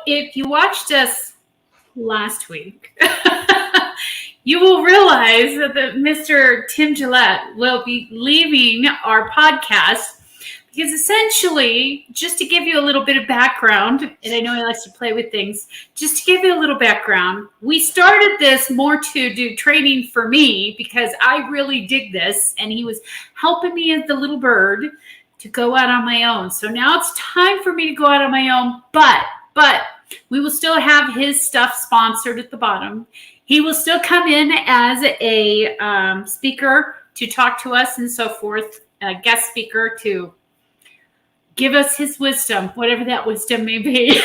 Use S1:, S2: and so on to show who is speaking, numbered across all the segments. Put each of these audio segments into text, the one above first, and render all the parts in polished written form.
S1: if you watched us last week, you will realize that Mr. Tim Gillette will be leaving our podcast because essentially, just to give you a little bit of background, and I know he likes to play with things, just to give you a little background, we started this more to do training for me because I really dig this, and he was helping me as the little bird to go out on my own. So now it's time for me to go out on my own, but we will still have his stuff sponsored at the bottom. He will still come in as a speaker to talk to us and so forth, a guest speaker to give us his wisdom, whatever that wisdom may be.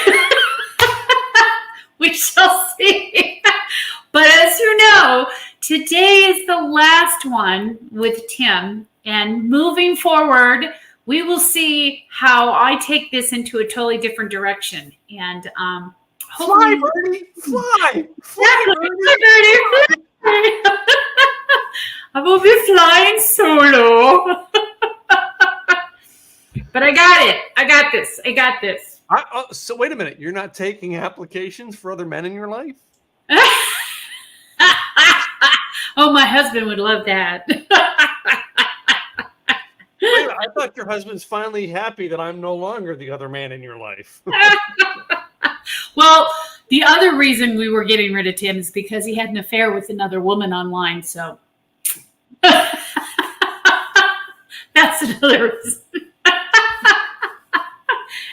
S1: We shall see. But as you know, today is the last one with Tim. And moving forward, we will see how I take this into a totally different direction. And
S2: fly, Birdie, fly.
S1: Fly, Birdie, fly. I will be flying solo. But I got it. I got this.
S2: So wait a minute. You're not taking applications for other men in your life?
S1: Oh, my husband would love that.
S2: Wait, I thought your husband's finally happy that I'm no longer the other man in your life.
S1: Well, the other reason we were getting rid of Tim is because he had an affair with another woman online. So that's another reason.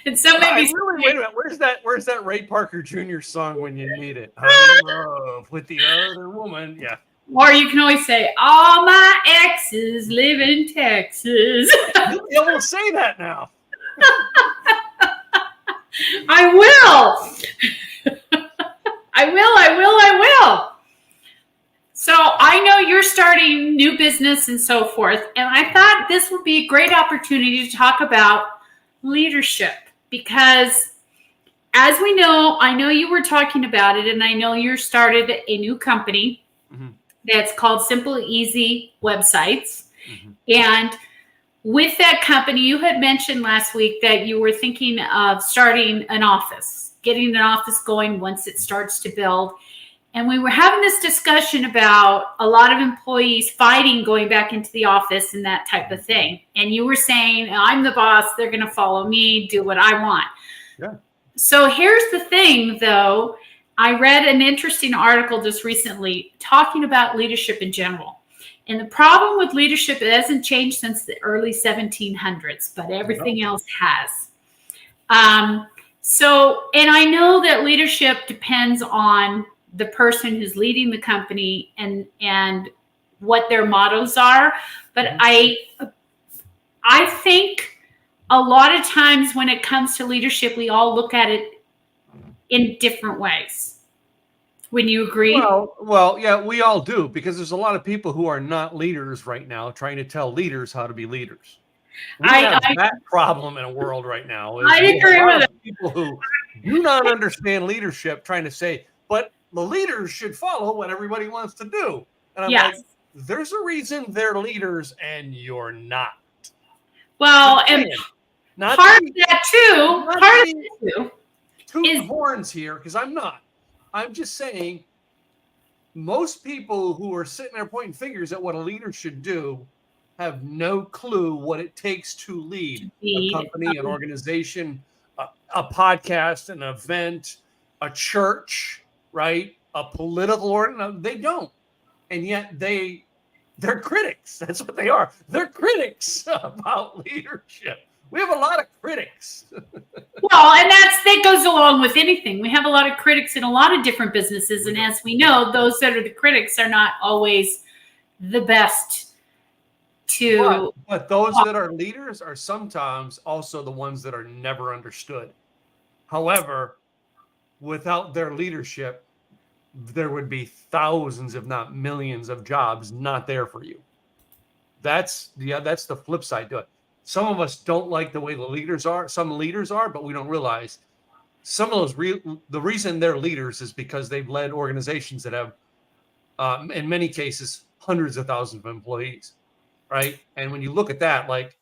S1: And so maybe
S2: wait a minute. Where's that Ray Parker Jr. song when you need it? I'm in love with the other woman. Yeah.
S1: Or you can always say, all my exes live in Texas.
S2: You will say that now.
S1: I will. I will. So I know you're starting new business and so forth. And I thought this would be a great opportunity to talk about leadership. Because as we know, I know you were talking about it, and I know you started a new company that's called Simple Easy Websites. And with that company, you had mentioned last week that you were thinking of starting an office, getting an office going once it starts to build. And we were having this discussion about a lot of employees fighting going back into the office and that type of thing. And you were saying, I'm the boss, they're going to follow me, do what I want.
S2: Yeah.
S1: So here's the thing, though. I read an interesting article just recently talking about leadership in general. And the problem with leadership, it hasn't changed since the early 1700s, but everything else has. And I know that leadership depends on the person who's leading the company and what their mottos are. But I think a lot of times when it comes to leadership, we all look at it in different ways. Wouldn't you agree?
S2: Well, yeah, we all do, because there's a lot of people who are not leaders right now trying to tell leaders how to be leaders. We have that problem in a world right now.
S1: I agree with it.
S2: People who do not understand leadership trying to say, but the leaders should follow what everybody wants to do. And I'm like, there's a reason they're leaders and you're not.
S1: Well, and part of that too,
S2: toot horns here, because I'm not. I'm just saying most people who are sitting there pointing fingers at what a leader should do have no clue what it takes to lead a company, an organization, a podcast, an event, a church, right? A political organization. They don't. And yet they're critics. That's what they are. They're critics about leadership. We have a lot of critics.
S1: Well, and that goes along with anything. We have a lot of critics in a lot of different businesses. And as we know, those that are the critics are not always the best to.
S2: But those that are leaders are sometimes also the ones that are never understood. However, without their leadership, there would be thousands, if not millions, of jobs not there for you. That's the flip side to it. Some of us don't like the way the leaders are. Some leaders are, but we don't realize some of those. The reason they're leaders is because they've led organizations that have, in many cases, hundreds of thousands of employees, right? And when you look at that, like,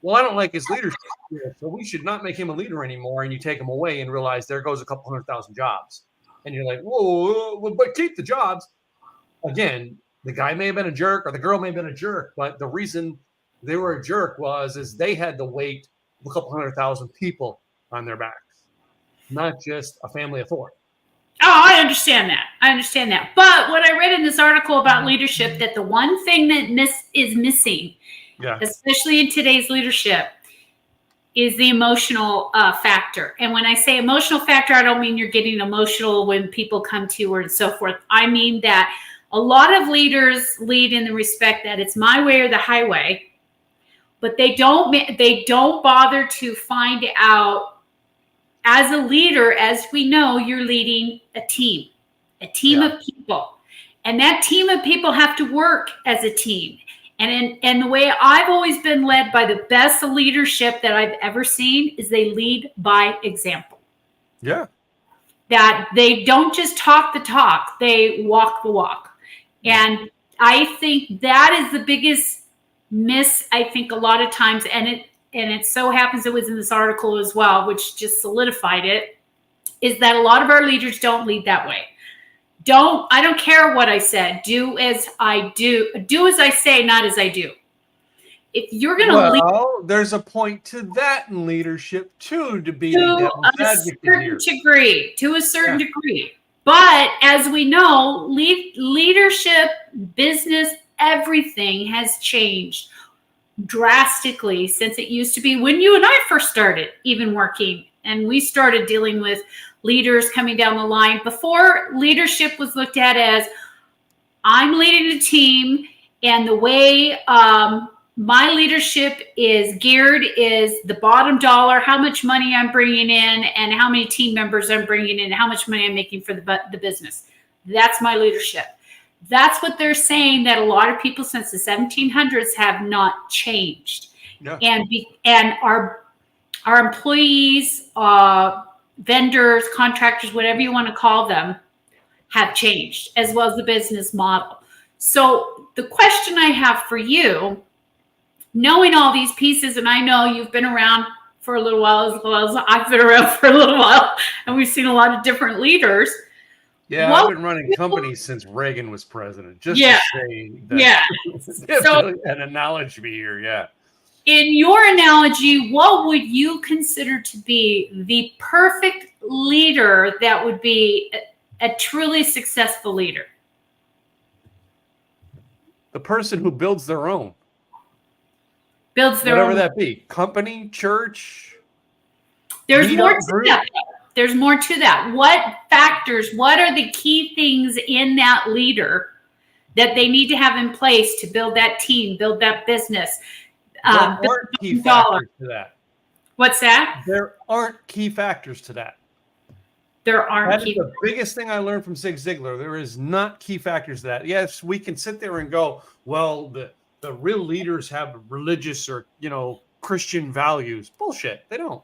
S2: well, I don't like his leadership. Yeah, so we should not make him a leader anymore. And you take him away and realize there goes a couple 100,000 jobs. And you're like, whoa, but keep the jobs. Again, the guy may have been a jerk or the girl may have been a jerk, but the reason they were a jerk is they had the weight of a couple 100,000 people on their backs, not just a family of 4.
S1: Oh, I understand that. But what I read in this article about leadership, that the one thing that is missing, especially in today's leadership, is the emotional factor. And when I say emotional factor, I don't mean you're getting emotional when people come to you or so forth. I mean that a lot of leaders lead in the respect that it's my way or the highway, but they don't bother to find out. As a leader, as we know, you're leading a team of people. And that team of people have to work as a team. And the way I've always been led by the best leadership that I've ever seen is they lead by example.
S2: Yeah.
S1: That they don't just talk the talk, they walk the walk. And I think that is the biggest miss, I think, a lot of times. And it so happens it was in this article as well, which just solidified it, is that a lot of our leaders don't lead that way. I don't care what I said. Do as I do. Do as I say, not as I do. If you're going to lead,
S2: there's a point to that in leadership too, to be
S1: to a certain degree. But as we know, leadership, business, everything has changed drastically since it used to be when you and I first started even working, and we started dealing with leaders coming down the line. Before, leadership was looked at as, I'm leading a team, and the way my leadership is geared is the bottom dollar, how much money I'm bringing in and how many team members I'm bringing in, how much money I'm making for the business. That's my leadership. That's what they're saying, that a lot of people since the 1700s have not changed. Yeah. And our employees, vendors, contractors, whatever you want to call them, have changed, as well as the business model. So the question I have for you, knowing all these pieces, and I know you've been around for a little while as well as I've been around for a little while, and we've seen a lot of different leaders.
S2: Yeah, I've been running companies since Reagan was president. Just to say that. So, an analogy here,
S1: in your analogy, what would you consider to be the perfect leader that would be a truly successful leader?
S2: The person who builds their own.
S1: Whatever
S2: that be. Company, church.
S1: There's more to that. There's more to that. What factors, what are the key things in that leader that they need to have in place to build that team, build that business?
S2: There aren't key factors to that.
S1: What's that?
S2: There aren't key factors to that.
S1: There aren't.
S2: That is the biggest thing I learned from Zig Ziglar. There is not key factors to that. Yes, we can sit there and go, well, the real leaders have religious or, Christian values. Bullshit. They don't.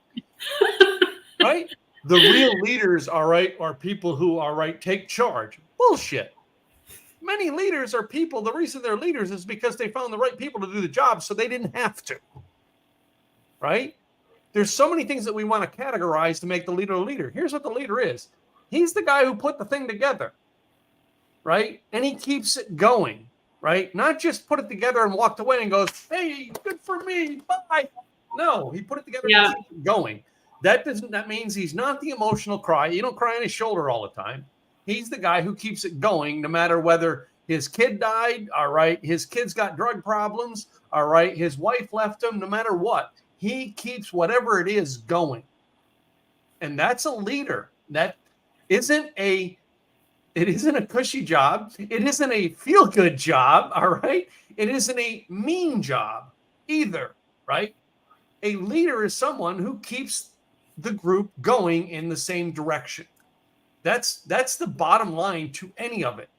S2: Right? The real leaders, are people who, take charge. Bullshit. Many leaders are people, the reason they're leaders is because they found the right people to do the job, so they didn't have to. Right? There's so many things that we want to categorize to make the leader a leader. Here's what the leader is. He's the guy who put the thing together. Right? And he keeps it going. Right? Not just put it together and walked away and goes, hey, good for me. Bye. No, he put it together and keeps it going. That means he's not the emotional cry. You don't cry on his shoulder all the time. He's the guy who keeps it going no matter whether his kid died, his kid's got drug problems, his wife left him, no matter what. He keeps whatever it is going. And that's a leader. That isn't a cushy job. It isn't a feel-good job, It isn't a mean job either, right? A leader is someone who keeps the group going in the same direction. That's the bottom line to any of it,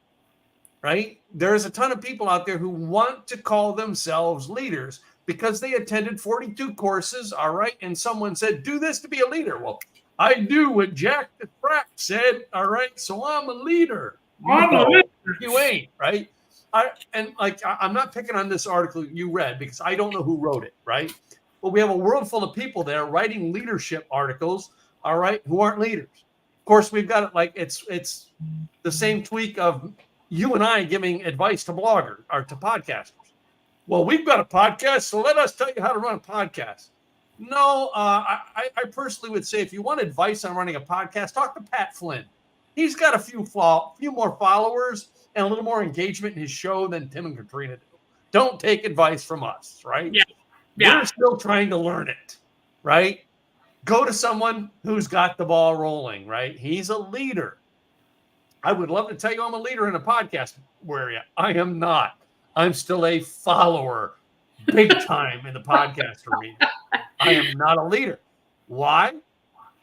S2: right? There's a ton of people out there who want to call themselves leaders because they attended 42 courses, and someone said, do this to be a leader. Well, I do what Jack the Frack said, so I'm a leader. You ain't, right? I'm not picking on this article you read because I don't know who wrote it, right? but we have a world full of people there writing leadership articles, all right, who aren't leaders. Of course, we've got it like it's the same tweak of you and I giving advice to bloggers or to podcasters. Well, we've got a podcast, so let us tell you how to run a podcast. No, I personally would say if you want advice on running a podcast, talk to Pat Flynn. He's got a few more followers and a little more engagement in his show than Tim and Katrina do. Don't take advice from us, right?
S1: Yeah.
S2: We're still trying to learn it, right? Go to someone who's got the ball rolling, right? He's a leader. I would love to tell you I'm a leader in a podcast area. I am not. I'm still a follower, big time in the podcast arena. I am not a leader. Why?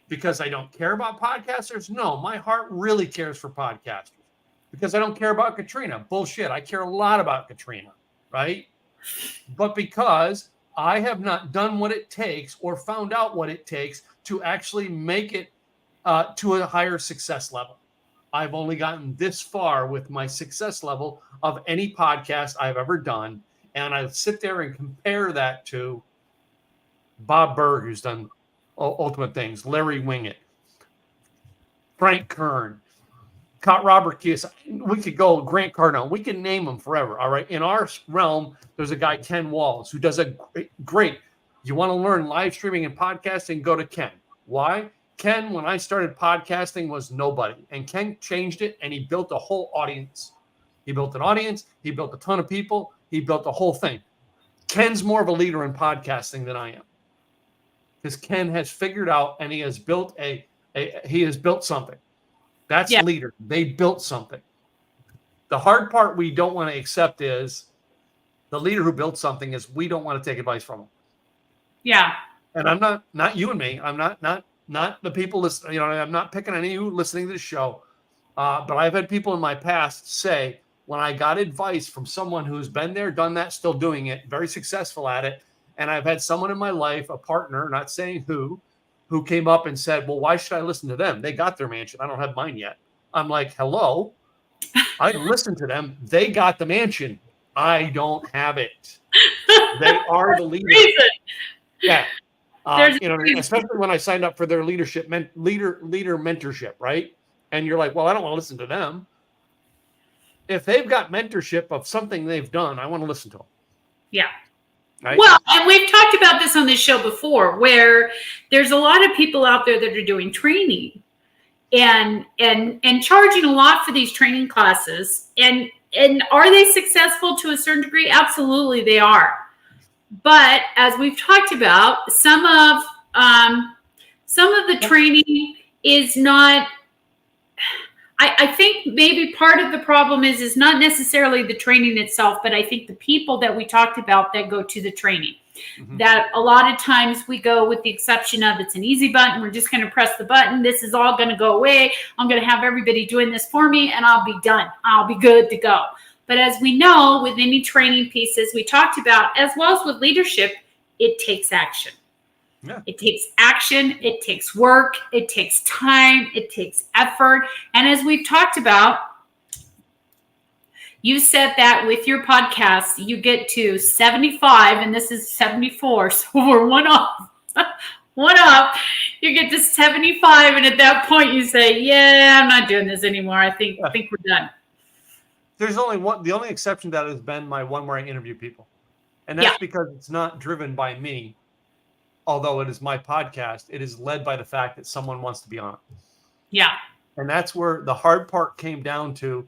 S2: Because I don't care about podcasters? No, my heart really cares for podcasters. Because I don't care about Katrina. Bullshit. I care a lot about Katrina, right? But because I have not done what it takes or found out what it takes to actually make it to a higher success level. I've only gotten this far with my success level of any podcast I've ever done. And I sit there and compare that to Bob Burr, who's done Ultimate Things, Larry Wingett, Frank Kern, Robert Kiyosaki. We could go Grant Cardone. We can name them forever. All right. In our realm, there's a guy, Ken Walls, who does a great. You want to learn live streaming and podcasting? Go to Ken. Why? Ken, when I started podcasting, was nobody. And Ken changed it, and he built a whole audience. He built an audience. He built a ton of people. He built the whole thing. Ken's more of a leader in podcasting than I am. Because Ken has figured out, and he has built something. That's leader. They built something. The hard part we don't want to accept is the leader who built something is we don't want to take advice from them.
S1: Yeah.
S2: And I'm not you and me. I'm not the people listening. You know, I'm not picking on any of you listening to the show. But I've had people in my past say, when I got advice from someone who's been there, done that, still doing it, very successful at it. And I've had someone in my life, a partner, not saying who came up and said, well, why should I listen to them? They got their mansion. I don't have mine yet. I'm like, hello. I listened to them. They got the mansion. I don't have it. They are the leader. Yeah. Especially when I signed up for their leader mentorship, right? And you're like, well, I don't want to listen to them. If they've got mentorship of something they've done, I want to listen to them.
S1: Yeah.
S2: Right?
S1: Well, and we've talked about this on this show before, where there's a lot of people out there that are doing training and charging a lot for these training classes. And are they successful to a certain degree? Absolutely, they are. But as we've talked about, some of the training is not. I think maybe part of the problem is not necessarily the training itself, but I think the people that we talked about that go to the training. Mm-hmm. That a lot of times we go with the exception of it's an easy button. We're just going to press the button. This is all going to go away. I'm going to have everybody doing this for me and I'll be done. I'll be good to go. But as we know, with any training pieces we talked about, as well as with leadership, it takes action. Yeah. It takes action. It takes work. It takes time. It takes effort. And as we've talked about, you said that with your podcast, you get to 75, and this is 74. So we're one up. You get to 75, and at that point, you say, "Yeah, I'm not doing this anymore. I think we're done."
S2: There's only one. The only exception to that has been my one where I interview people, and that's because it's not driven by me. Although it is my podcast, it is led by the fact that someone wants to be on it.
S1: Yeah.
S2: And that's where the hard part came down to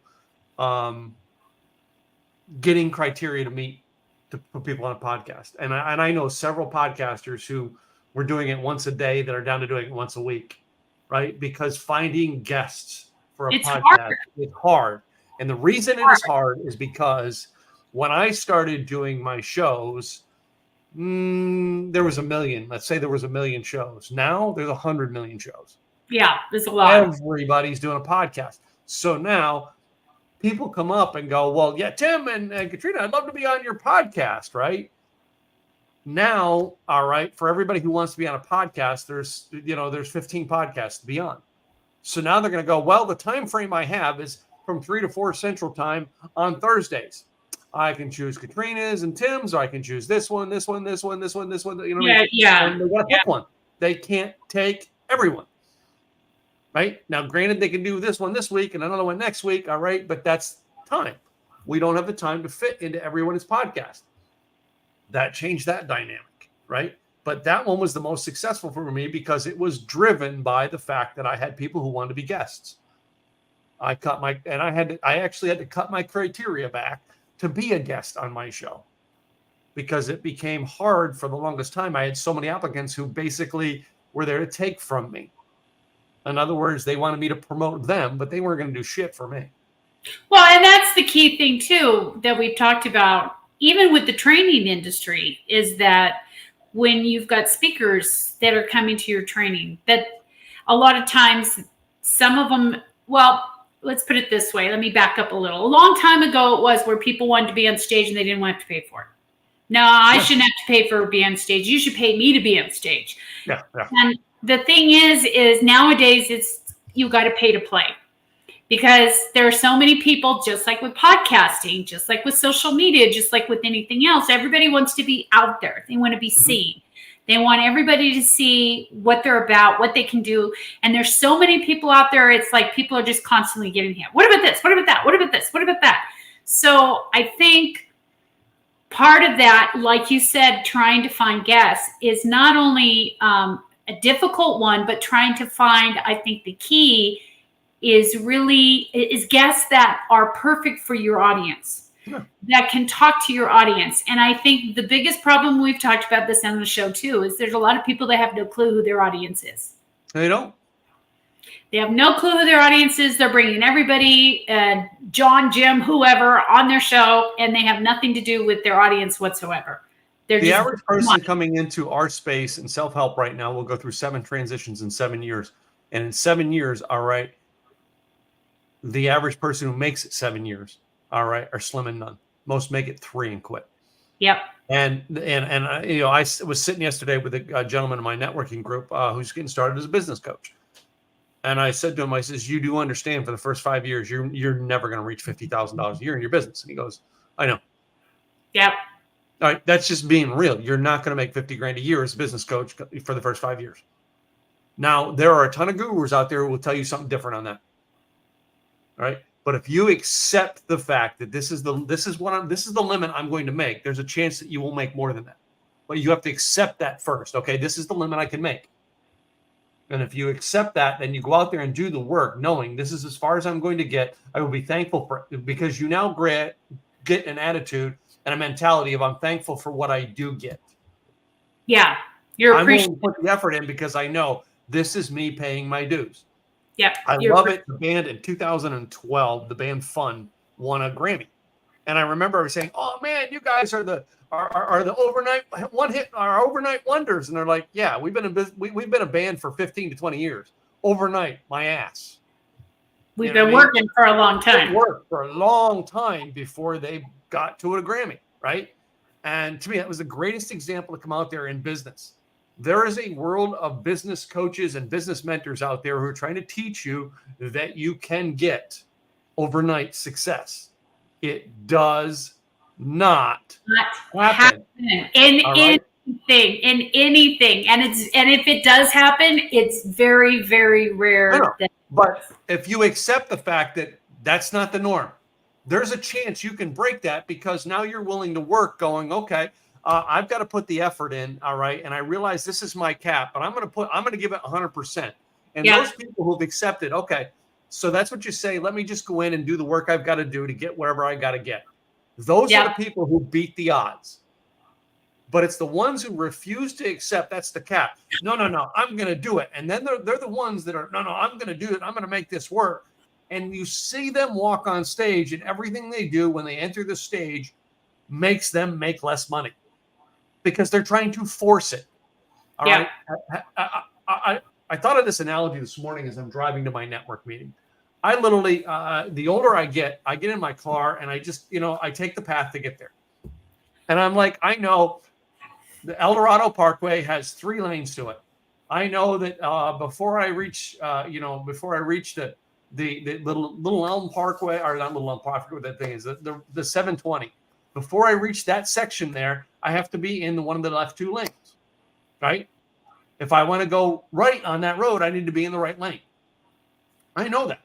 S2: getting criteria to meet to put people on a podcast. And I know several podcasters who were doing it once a day that are down to doing it once a week, right? Because finding guests for a podcast is hard. And the reason it is hard is because when I started doing my shows, there was 1 million. Let's say there was 1 million shows. Now there's 100 million shows.
S1: Yeah, there's a lot.
S2: Everybody's doing a podcast. So now people come up and go, well, yeah, Tim and Katrina, I'd love to be on your podcast, right? Now, all right, for everybody who wants to be on a podcast, there's 15 podcasts to be on. So now they're going to go, well, the time frame I have is from 3 to 4 Central Time on Thursdays. I can choose Katrina's and Tim's, or I can choose this one, this one, this one, this one, this one. You know what I
S1: Yeah,
S2: mean?
S1: yeah.
S2: And they got to pick one. They can't take everyone. Right? Now, granted, they can do this one this week and another one next week. All right. But that's time. We don't have the time to fit into everyone's podcast. That changed that dynamic. Right. But that one was the most successful for me because it was driven by the fact that I had people who wanted to be guests. I actually had to cut my criteria back to be a guest on my show because it became hard for the longest time. I had so many applicants who basically were there to take from me. In other words, they wanted me to promote them, but they weren't going to do shit for me.
S1: Well, and that's the key thing too that we've talked about, even with the training industry, is that when you've got speakers that are coming to your training, that a lot of times some of them, well, let's put it this way. Let me back up a little. A long time ago, it was where people wanted to be on stage and they didn't want to pay for it. No, I shouldn't have to pay for be on stage. You should pay me to be on stage.
S2: Yeah.
S1: And the thing is nowadays it's you got to pay to play. Because there are so many people, just like with podcasting, just like with social media, just like with anything else, everybody wants to be out there. They want to be seen. They want everybody to see what they're about, what they can do. And there's so many people out there. It's like people are just constantly getting hit. What about this? What about that? What about this? What about that? So I think part of that, like you said, trying to find guests is not only a difficult one, but trying to find, I think the key is guests that are perfect for your audience, that can talk to your audience. And I think the biggest problem, we've talked about this on the show too, is there's a lot of people that have no clue who their audience is.
S2: They don't.
S1: They have no clue who their audience is. They're bringing everybody, John, Jim, whoever, on their show, and they have nothing to do with their audience whatsoever.
S2: The average person coming into our space in self-help right now will go through 7 transitions in 7 years. And in 7 years, all right, the average person who makes it 7 years, all right, are slim and none. Most make it 3 and quit.
S1: Yep.
S2: And I was sitting yesterday with a gentleman in my networking group who's getting started as a business coach. And I said to him, I says, you do understand for the first 5 years, you're never going to reach $50,000 a year in your business. And he goes, I know.
S1: Yep.
S2: All right. That's just being real. You're not going to make 50 grand a year as a business coach for the first 5 years. Now, there are a ton of gurus out there who will tell you something different on that. All right. But if you accept the fact that this is the limit I'm going to make, there's a chance that you will make more than that. But you have to accept that first. Okay, this is the limit I can make. And if you accept that, then you go out there and do the work, knowing this is as far as I'm going to get. I will be thankful for it, because you now get an attitude and a mentality of I'm thankful for what I do get.
S1: Yeah,
S2: I'm willing to put the effort in because I know this is me paying my dues.
S1: Yeah,
S2: I love it. The band in 2012, the band Fun won a Grammy, and I remember I was saying, "Oh man, you guys are the overnight overnight wonders." And they're like, "Yeah, we've been a band for 15 to 20 years. Overnight, my ass.
S1: We've been working for a long time.
S2: Worked for a long time before they got to a Grammy, right?" And to me, that was the greatest example to come out there in business. There is a world of business coaches and business mentors out there who are trying to teach you that you can get overnight success. It does not happen.
S1: In anything. And if it does happen, it's very, very rare.
S2: But if you accept the fact that that's not the norm, there's a chance you can break that, because now you're willing to work going, okay, I've got to put the effort in. All right. And I realize this is my cap, but I'm going to give it 100%. And those people who've accepted, okay, so that's what you say. Let me just go in and do the work I've got to do to get wherever I got to get. Those are the people who beat the odds. But it's the ones who refuse to accept that's the cap. No, I'm going to do it. And then they're the ones that are, no, I'm going to do it. I'm going to make this work. And you see them walk on stage, and everything they do when they enter the stage makes them make less money, because they're trying to force it. All right. I thought of this analogy this morning as I'm driving to my network meeting. I literally, the older I get in my car and I just, I take the path to get there. And I'm like, I know the El Dorado Parkway has 3 lanes to it. I know that before I reach the Little Elm Parkway, or not Little Elm Parkway, what that thing is, the 720. before I reach that section there, I have to be in one of the left 2 lanes, right? If I want to go right on that road, I need to be in the right lane. I know that.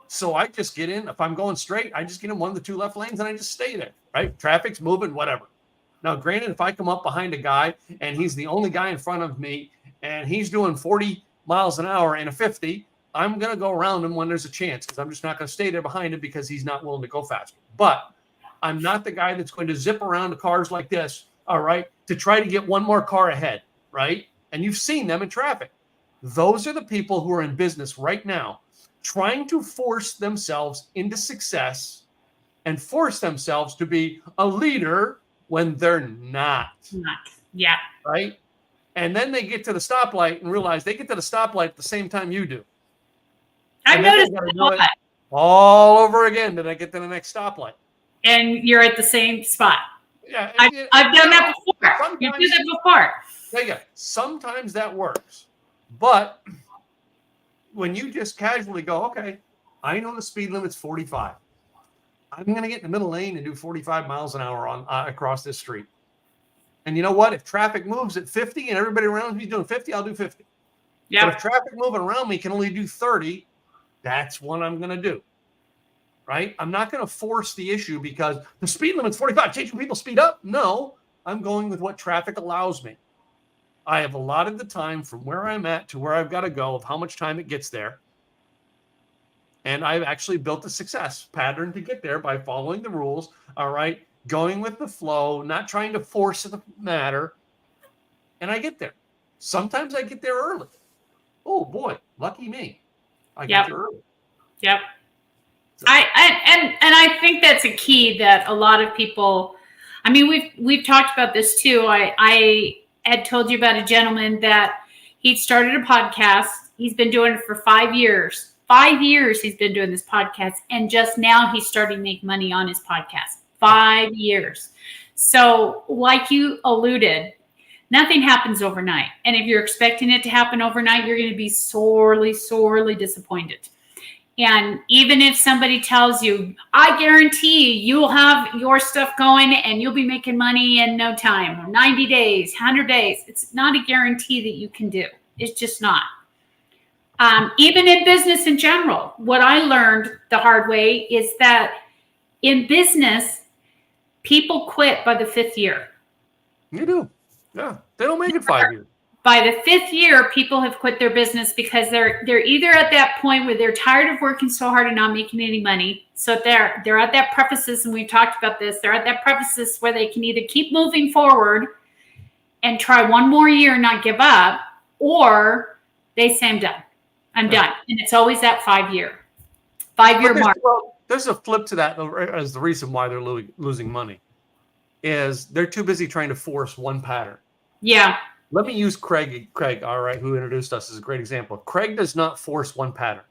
S2: So I just get in. If I'm going straight, I just get in one of the 2 left lanes and I just stay there, right? Traffic's moving, whatever. Now, granted, if I come up behind a guy and he's the only guy in front of me and he's doing 40 miles an hour in a 50, I'm going to go around him when there's a chance because I'm just not going to stay there behind him because he's not willing to go faster. But I'm not the guy that's going to zip around the cars like this, all right, to try to get one more car ahead, right? And you've seen them in traffic. Those are the people who are in business right now trying to force themselves into success and force themselves to be a leader when they're not.
S1: Yeah.
S2: Right? And then they get to the stoplight and realize they get to the stoplight at the same time you do.
S1: I've noticed
S2: that all over again till I get to the next stoplight.
S1: And you're at the same spot.
S2: Yeah,
S1: I've done that before. You did that before.
S2: Yeah. Sometimes that works. But when you just casually go, okay, I know the speed limit's 45. I'm going to get in the middle lane and do 45 miles an hour on across this street. And you know what? If traffic moves at 50 and everybody around me is doing 50, I'll do 50.
S1: Yeah.
S2: But if traffic moving around me can only do 30, that's what I'm going to do. Right? I'm not going to force the issue because the speed limit's 45. Changing people speed up? No, I'm going with what traffic allows me. I have allotted the time from where I'm at to where I've got to go of how much time it gets there. And I've actually built a success pattern to get there by following the rules. All right. Going with the flow, not trying to force the matter. And I get there. Sometimes I get there early. Oh boy, lucky me. I get there early.
S1: Yep. So. I think that's a key that a lot of people, I mean, we've talked about this too. I had told you about a gentleman that he started a podcast. He's been doing it for 5 years. 5 years he's been doing this podcast, and just now he's starting to make money on his podcast. 5 years. So like you alluded, nothing happens overnight. And if you're expecting it to happen overnight, you're going to be sorely, sorely disappointed. And even if somebody tells you, I guarantee you'll have your stuff going and you'll be making money in no time, 90 days, 100 days, it's not a guarantee that you can do. It's just not. Even in business in general, what I learned the hard way is that in business, people quit by the 5th year.
S2: You do. Yeah. They don't make it 5 years.
S1: By the 5th year, people have quit their business because they're either at that point where they're tired of working so hard and not making any money. So they're at that precipice, and we've talked about this. They're at that precipice where they can either keep moving forward and try one more year and not give up, or they say, I'm done. I'm done. And it's always that 5 year mark.
S2: Well, there's a flip to that as the reason why they're losing money is they're too busy trying to force one pattern.
S1: Yeah.
S2: Let me use Craig, all right, who introduced us as a great example. Craig does not force one pattern.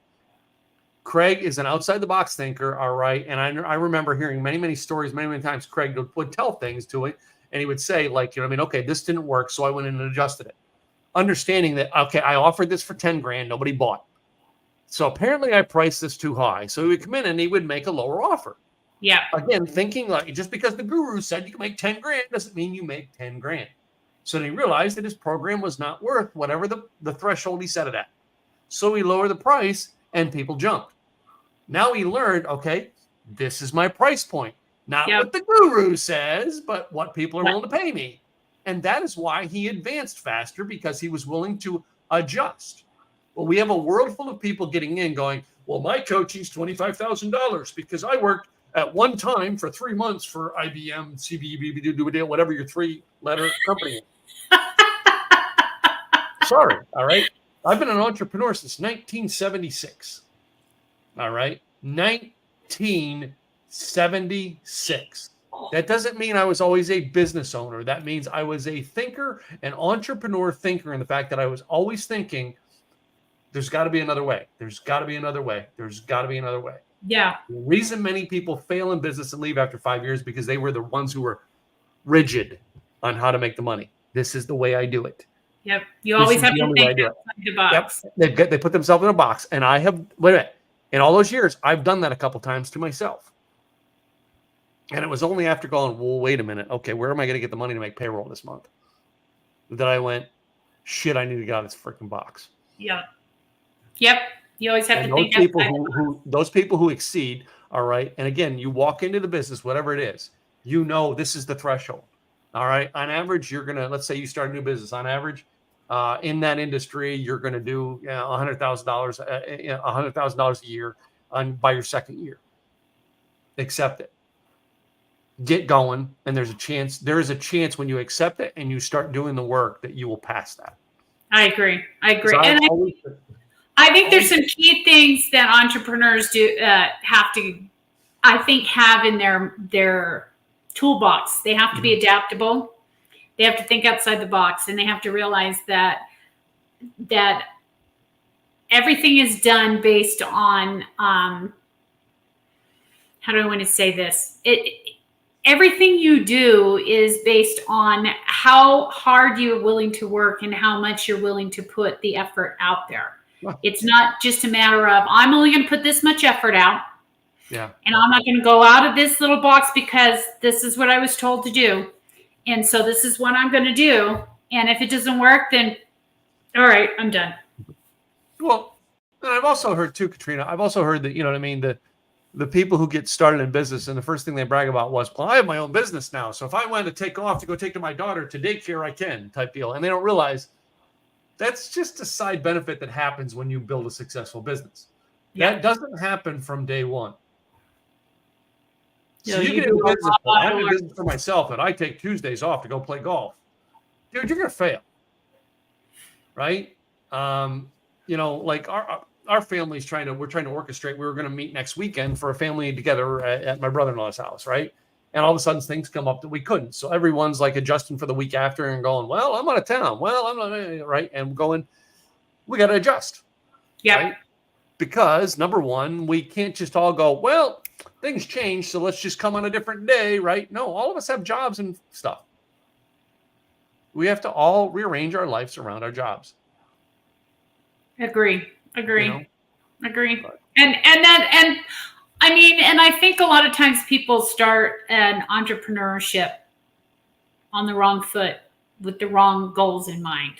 S2: Craig is an outside-the-box thinker, all right, and I remember hearing many, many stories, many, many times Craig would tell things to him, and he would say, like, you know what I mean, okay, this didn't work, so I went in and adjusted it. Understanding that, okay, I offered this for 10 grand, nobody bought. So apparently I priced this too high. So he would come in and he would make a lower offer.
S1: Yeah.
S2: Again, thinking like just because the guru said you can make 10 grand doesn't mean you make 10 grand. So then he realized that his program was not worth whatever the threshold he set it at. So he lowered the price and people jumped. Now he learned, okay, this is my price point. Not what the guru says, but what people are willing to pay me. And that is why he advanced faster, because he was willing to adjust. Well, we have a world full of people getting in going, well, my coaching's $25,000 because I worked at one time for 3 months for IBM, CBB, whatever your 3-letter company is. Sorry, all right? I've been an entrepreneur since 1976. All right? 1976. That doesn't mean I was always a business owner. That means I was a thinker, an entrepreneur thinker, in the fact that I was always thinking, there's got to be another way. There's got to be another way. There's got to be another way.
S1: Yeah.
S2: The reason many people fail in business and leave after 5 years because they were the ones who were rigid on how to make the money. This is the way I do it.
S1: Yep. You always have to think outside the box.
S2: Yep. They put themselves in a box. And I have, wait a minute, in all those years, I've done that a couple times to myself. And it was only after going, well, wait a minute. Okay, where am I going to get the money to make payroll this month? That I went, shit, I need to get out of this freaking box.
S1: Yep. You always have
S2: And
S1: to think outside
S2: those people who exceed, all right. And again, you walk into the business, whatever it is, you know this is the threshold. All right. On average, you're gonna, let's say you start a new business. On average, in that industry, you're gonna do $100,000, $100,000 a year by your second year. Accept it. Get going, and there is a chance when you accept it and you start doing the work that you will pass that.
S1: I agree. And I think there's some key things that entrepreneurs do have to, I think, have in their toolbox. They have to be adaptable. They have to think outside the box, and they have to realize that everything is done based on how do I want to say this? Everything you do is based on how hard you're willing to work and how much you're willing to put the effort out there. It's not just a matter of, I'm only going to put this much effort out.
S2: Yeah.
S1: And I'm not going to go out of this little box because this is what I was told to do. And so this is what I'm going to do. And if it doesn't work, then all right, I'm done.
S2: Well, and I've also heard too, Katrina, I've also heard that, you know what I mean, the people who get started in business and the first thing they brag about was, well, I have my own business now. So if I wanted to take off to go take to my daughter to daycare, I can, type deal. And they don't realize that's just a side benefit that happens when you build a successful business. That doesn't happen from day one. So you get into business. I'm in business for myself, and I take Tuesdays off to go play golf. Dude, you're going to fail. Right? You know, like our family's we're trying to orchestrate. We were going to meet next weekend for a family together at my brother-in-law's house, right? And all of a sudden things come up that we couldn't. So everyone's like adjusting for the week after and going, well, I'm out of town. Well, I'm not, right? And going, we got to adjust.
S1: Yeah.
S2: Right? Because number one, we can't just all go, well, things change, so let's just come on a different day, right? No, all of us have jobs and stuff. We have to all rearrange our lives around our jobs.
S1: Agree.
S2: You know?
S1: Agree. And I mean, and I think a lot of times people start an entrepreneurship on the wrong foot with the wrong goals in mind.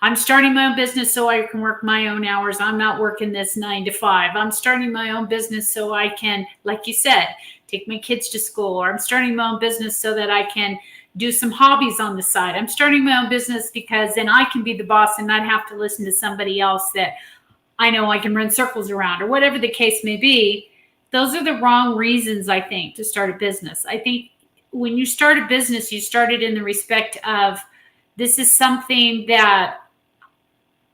S1: I'm starting my own business so I can work my own hours. I'm not working this 9 to 5. I'm starting my own business so I can, like you said, take my kids to school. Or I'm starting my own business so that I can do some hobbies on the side. I'm starting my own business because then I can be the boss and not have to listen to somebody else that I know I can run circles around, or whatever the case may be. Those are the wrong reasons, I think, to start a business. I think when you start a business, you start it in the respect of, this is something that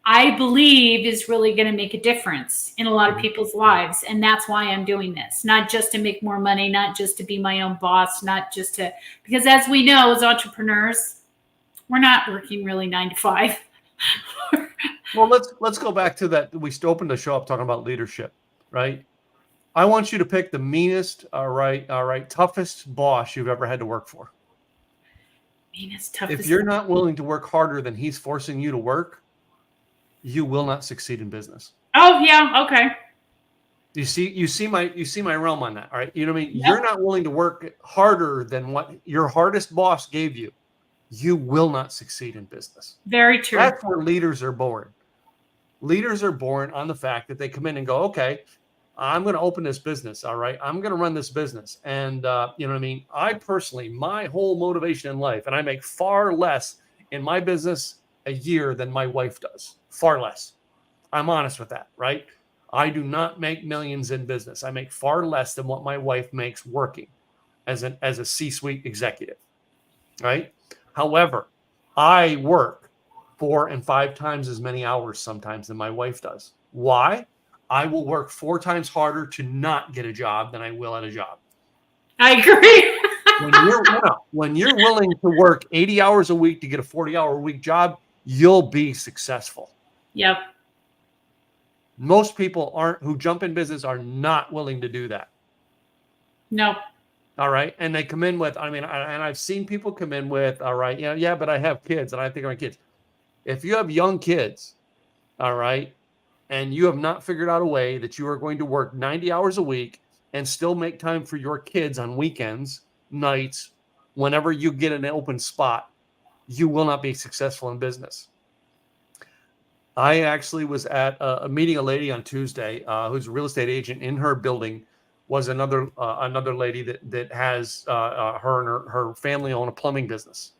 S1: I believe is really going to make a difference in a lot of people's lives. And that's why I'm doing this, not just to make more money, not just to be my own boss, not just to, because as we know, as entrepreneurs, we're not working really 9 to 5.
S2: Well, let's go back to that. We still opened the show up talking about leadership, right? I want you to pick the meanest, all right, toughest boss you've ever had to work for.
S1: Meanest, toughest.
S2: If you're not willing to work harder than he's forcing you to work, you will not succeed in business.
S1: Oh yeah, okay.
S2: You see my realm on that. All right. You know what I mean?
S1: Yep.
S2: You're not willing to work harder than what your hardest boss gave you. You will not succeed in business.
S1: Very true.
S2: That's where leaders are born. Leaders are born on the fact that they come in and go, okay, I'm going to open this business. All right. I'm going to run this business. And you know what I mean? I personally, my whole motivation in life, and I make far less in my business a year than my wife does. Far less. I'm honest with that, right? I do not make millions in business. I make far less than what my wife makes working as a C-suite executive, right? However, I work 4 and 5 times as many hours sometimes than my wife does. Why? I will work 4 times harder to not get a job than I will at a job.
S1: I agree.
S2: When you're willing to work 80 hours a week to get a 40-hour a week job, you'll be successful.
S1: Yep.
S2: Most people who jump in business are not willing to do that.
S1: No.
S2: All right. And they come in with, and I've seen people come in with, all right, yeah, but I have kids and I think of my kids. If you have young kids, all right, and you have not figured out a way that you are going to work 90 hours a week and still make time for your kids on weekends, nights, whenever you get an open spot, you will not be successful in business. I actually was at a meeting a lady on Tuesday who's a real estate agent. In her building was another lady that has her and her family own a plumbing business.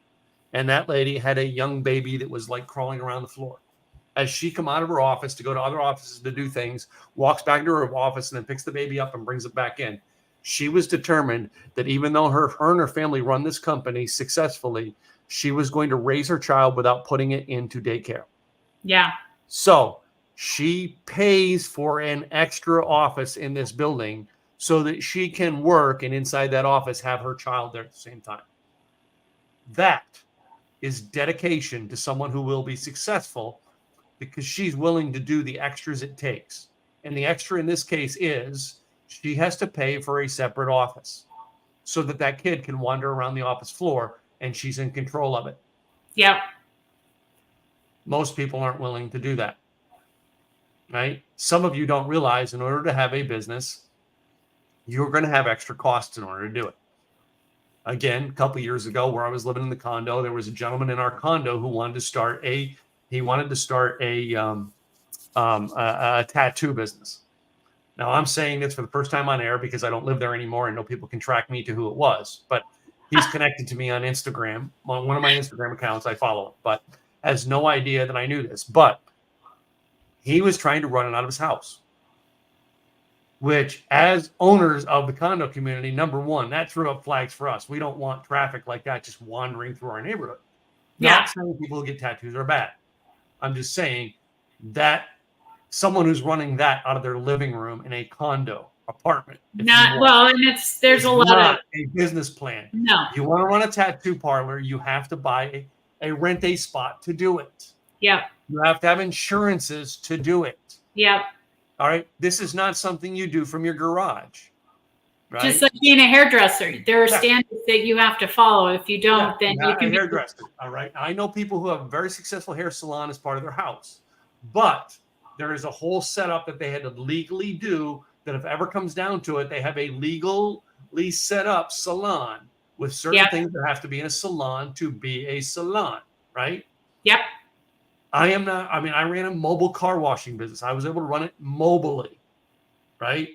S2: And that lady had a young baby that was like crawling around the floor. As she come out of her office to go to other offices to do things, walks back to her office and then picks the baby up and brings it back in. She was determined that even though her and her family run this company successfully, she was going to raise her child without putting it into daycare.
S1: Yeah.
S2: So she pays for an extra office in this building so that she can work and inside that office have her child there at the same time. That is dedication to someone who will be successful because she's willing to do the extras it takes. And the extra in this case is she has to pay for a separate office so that that kid can wander around the office floor and she's in control of it.
S1: Yep.
S2: Most people aren't willing to do that, right? Some of you don't realize in order to have a business, you're going to have extra costs in order to do it. Again, a couple of years ago, where I was living in the condo, there was a gentleman in our condo who wanted to start a tattoo business. Now, I'm saying this for the first time on air because I don't live there anymore and no people can track me to who it was. But he's connected to me on Instagram, on one of my Instagram accounts. I follow him, but has no idea that I knew this. But he was trying to run it out of his house, which, as owners of the condo community, number one, that threw up flags for us. We don't want traffic like that just wandering through our neighborhood.
S1: Yeah.
S2: Not saying people who get tattoos are bad. I'm just saying that someone who's running that out of their living room in a condo apartment.
S1: Not well, and there's a lot of
S2: a business plan.
S1: No.
S2: You want to run a tattoo parlor, you have to buy rent a spot to do it.
S1: Yep.
S2: You have to have insurances to do it.
S1: Yep.
S2: All right. This is not something you do from your garage. Right?
S1: Just like being a hairdresser, there are standards that you have to follow. If you don't, then you can
S2: be a hairdresser. All right. I know people who have a very successful hair salon as part of their house, but there is a whole setup that they had to legally do that if ever comes down to it, they have a legally set up salon with certain things that have to be in a salon to be a salon, right?
S1: Yep.
S2: I ran a mobile car washing business. I was able to run it mobily, right?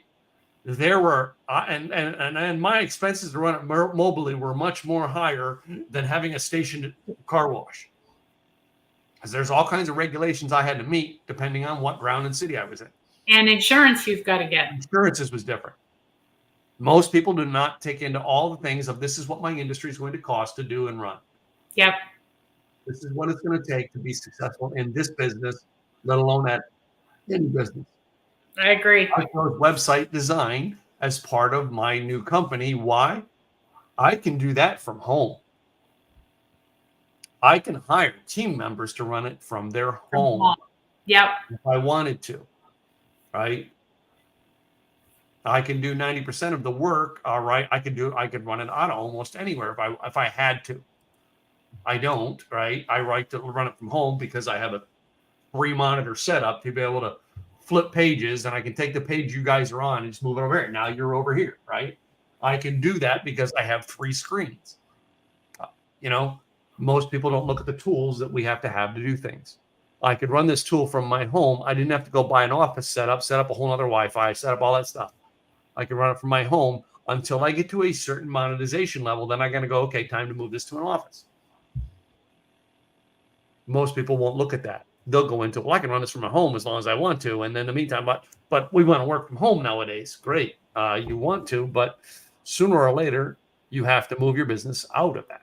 S2: There were, and my expenses to run it mobily were much more higher than having a stationed car wash. Because there's all kinds of regulations I had to meet depending on what ground and city I was in. And
S1: insurance you've got to get.
S2: Insurances was different. Most people do not take into all the things of this is what my industry is going to cost to do and run.
S1: Yep.
S2: This is what it's going to take to be successful in this business, let alone at any business.
S1: I agree.
S2: I chose website design as part of my new company. Why? I can do that from home. I can hire team members to run it from their home.
S1: Yep.
S2: If I wanted to, right? I can do 90% of the work. All right. I could run it out of almost anywhere if I had to. I don't, right? I like to run it from home because I have a 3-monitor setup to be able to flip pages, and I can take the page you guys are on and just move it over here. Now you're over here, right? I can do that because I have 3 screens. Most people don't look at the tools that we have to do things. I could run this tool from my home. I didn't have to go buy an office set up a whole other Wi-Fi, set up all that stuff. I can run it from my home until I get to a certain monetization level. Then I'm going to go, okay, time to move this to an office. Most people won't look at that. They'll go into, well, I can run this from my home as long as I want to. And then in the meantime, but we want to work from home nowadays. Great. You want to, but sooner or later, you have to move your business out of that.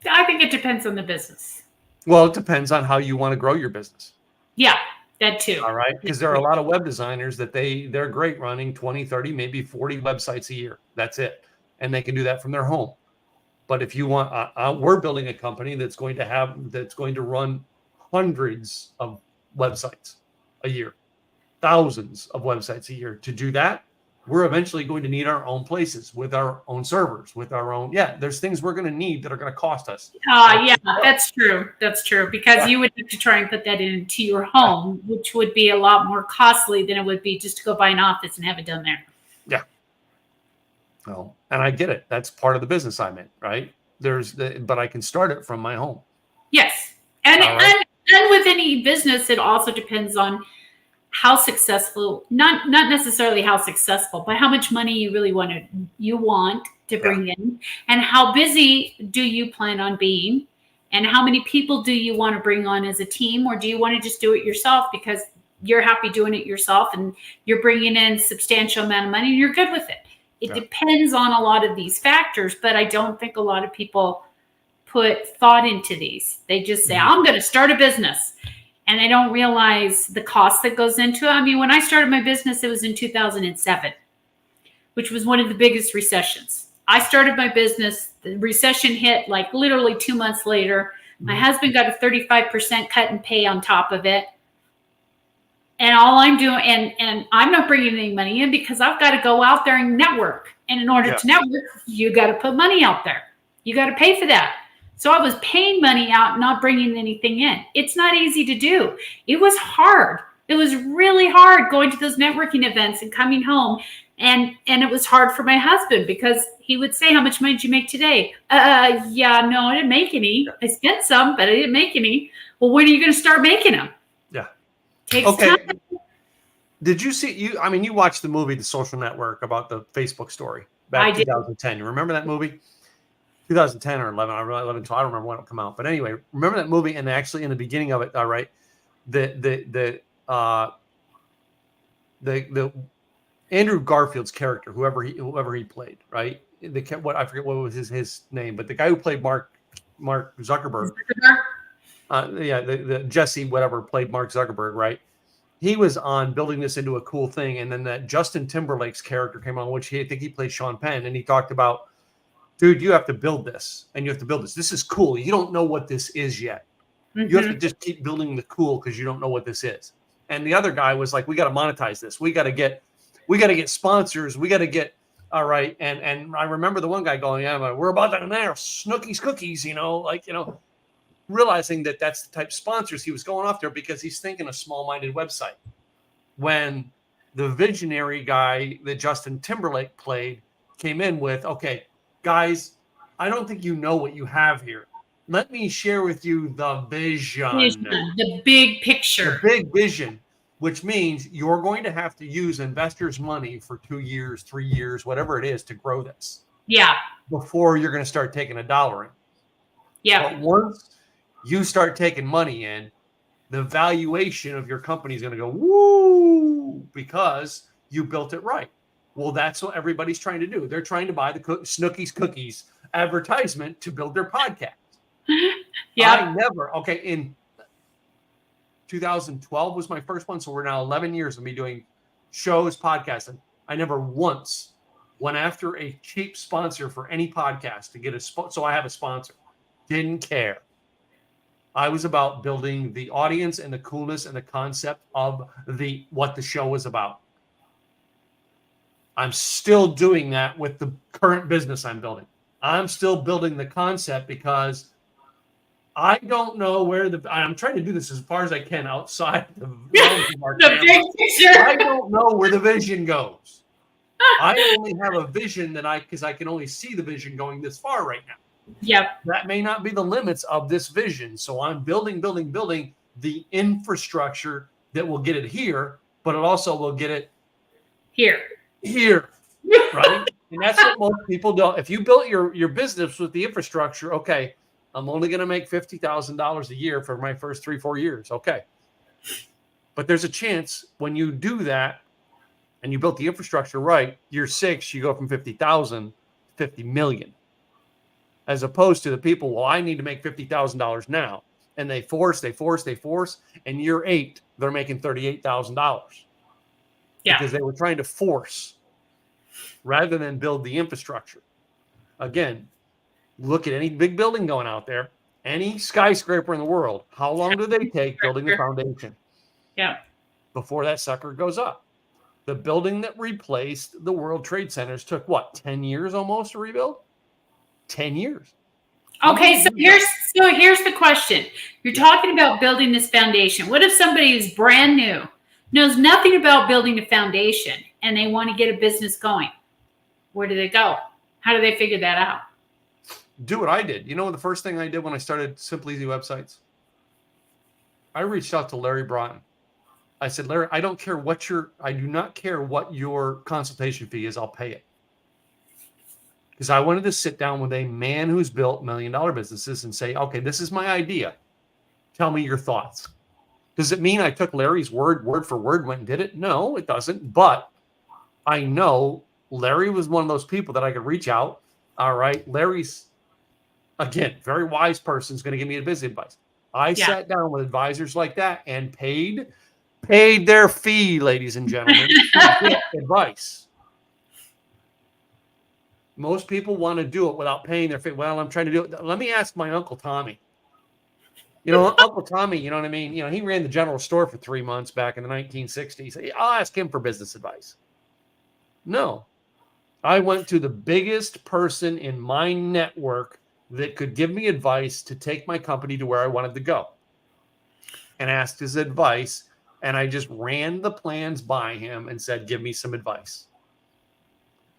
S1: I think it depends on the business.
S2: Well, it depends on how you want to grow your business.
S1: Yeah, that too.
S2: All right. Because there are a lot of web designers that they're great running 20, 30, maybe 40 websites a year. That's it. And they can do that from their home. But if you want, we're building a company that's going to run hundreds of websites a year, thousands of websites a year. To do that, we're eventually going to need our own places with our own servers, with our own. Yeah, there's things we're going to need that are going to cost us.
S1: Yeah, that's true. That's true. Because you would have to try and put that into your home, which would be a lot more costly than it would be just to go buy an office and have it done there.
S2: Yeah. Well, and I get it. That's part of the business I'm in, right? But I can start it from my home.
S1: Yes. And,
S2: All right.
S1: and with any business, it also depends on how successful, not necessarily how successful, but how much money you want to bring in, and how busy do you plan on being, and how many people do you want to bring on as a team, or do you want to just do it yourself because you're happy doing it yourself and you're bringing in substantial amount of money and you're good with it. It depends on a lot of these factors, but I don't think a lot of people put thought into these. They just say, I'm going to start a business. And they don't realize the cost that goes into it. I mean, when I started my business, it was in 2007, which was one of the biggest recessions. I started my business, the recession hit like literally 2 months later. My husband got a 35% cut in pay on top of it. And all I'm doing, and I'm not bringing any money in because I've got to go out there and network. And in order to network, you got to put money out there. You got to pay for that. So I was paying money out, not bringing anything in. It's not easy to do. It was hard. It was really hard going to those networking events and coming home. And it was hard for my husband because he would say, how much money did you make today? No, I didn't make any. I spent some, but I didn't make any. Well, when are you going to start making them?
S2: Yeah.
S1: Takes time.
S2: Did you see, you watched the movie The Social Network about the Facebook story back in 2010. You remember that movie? 2010 or 11, 11, 12, I don't remember when it came out. But anyway, remember that movie? And actually in the beginning of it, all right, the Andrew Garfield's character, whoever he played, right? I forget what was his name, but the guy who played Mark Zuckerberg. The Jesse whatever played Mark Zuckerberg, right? He was on building this into a cool thing, and then that Justin Timberlake's character came on, which I think he played Sean Penn, and he talked about, dude, you have to build this, and you have to build this. This is cool. You don't know what this is yet. You have to just keep building the cool because you don't know what this is. And the other guy was like, we got to monetize this. We got to get sponsors. We got to get, all right. And I remember the one guy going, we're about to now Snooki's cookies, realizing that that's the type of sponsors he was going after because he's thinking a small-minded website. When the visionary guy that Justin Timberlake played came in with, okay, guys, I don't think you know what you have here. Let me share with you the vision.
S1: The big picture.
S2: The big vision, which means you're going to have to use investors' money for 2 years, 3 years, whatever it is to grow this.
S1: Yeah.
S2: Before you're going to start taking $1 in.
S1: Yeah.
S2: But once you start taking money in, the valuation of your company is going to go, woo, because you built it right. Well, that's what everybody's trying to do. They're trying to buy the Snooki's Cookies advertisement to build their podcast.
S1: Yeah.
S2: In 2012 was my first one. So we're now 11 years of me doing shows, podcasting. I never once went after a cheap sponsor for any podcast to get so I have a sponsor. Didn't care. I was about building the audience and the coolness and the concept of what the show was about. I'm still doing that with the current business I'm building. I'm still building the concept because I don't know where I'm trying to do this as far as I can outside the
S1: big picture.
S2: I don't know where the vision goes. I only have a vision because I can only see the vision going this far right now.
S1: Yep.
S2: That may not be the limits of this vision. So I'm building the infrastructure that will get it here, but it also will get it
S1: here.
S2: Right? And that's what most people do. If you built your business with the infrastructure, okay, I'm only going to make $50,000 a year for my first 3-4 years. Okay. But there's a chance when you do that and you built the infrastructure right, year 6, you go from 50,000 to 50 million. As opposed to the people, well, I need to make $50,000 now. And they force. And year 8, they're making $38,000.
S1: Yeah.
S2: Because they were trying to force rather than build the infrastructure. Again, look at any big building going out there, any skyscraper in the world. How long do they take building the foundation?
S1: Yeah.
S2: Before that sucker goes up. The building that replaced the World Trade Centers took 10 years almost to rebuild? 10 years.
S1: Okay, so here's the question. You're talking about building this foundation. What if somebody is brand new, knows nothing about building a foundation, and they want to get a business going? Where do they go? How do they figure that out?
S2: Do what I did. You know, the first thing I did when I started Simple Easy Websites? I reached out to Larry Broughton. I said, Larry, I do not care what your consultation fee is. I'll pay it. Because I wanted to sit down with a man who's built $1 million businesses and say, okay, this is my idea. Tell me your thoughts. Does it mean I took Larry's word for word, went and did it? No, it doesn't. But I know Larry was one of those people that I could reach out. All right. Larry's, again, very wise person, is going to give me business advice. I sat down with advisors like that and paid their fee, ladies and gentlemen, to get advice. Most people want to do it without paying their fee. Well, I'm trying to do it. Let me ask my Uncle Tommy. You know, Uncle Tommy, you know what I mean? You know, he ran the general store for 3 months back in the 1960s. I'll ask him for business advice. No. I went to the biggest person in my network that could give me advice to take my company to where I wanted to go, and asked his advice. And I just ran the plans by him and said, give me some advice.